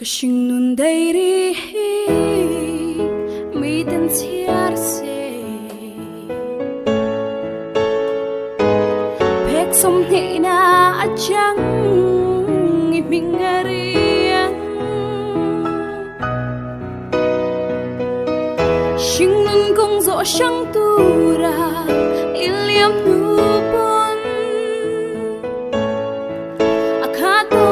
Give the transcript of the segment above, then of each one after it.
Hringnun dairi mi ten tiar se pek som ni na achang imingarian Hringnun kong zo shang tu ra iliam nu bon akato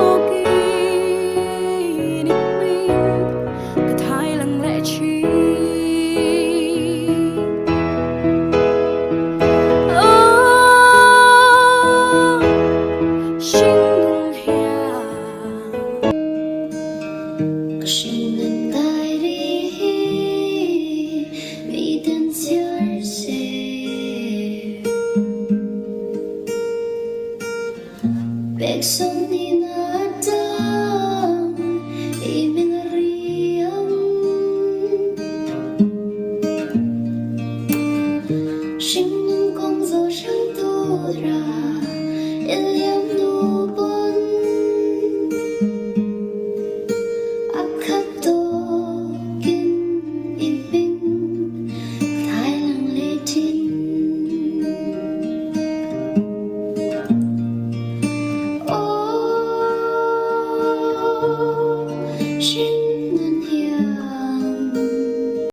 Bek sông ni na dang iming riam Hringnun kong zo shang tu ra iliam nu bo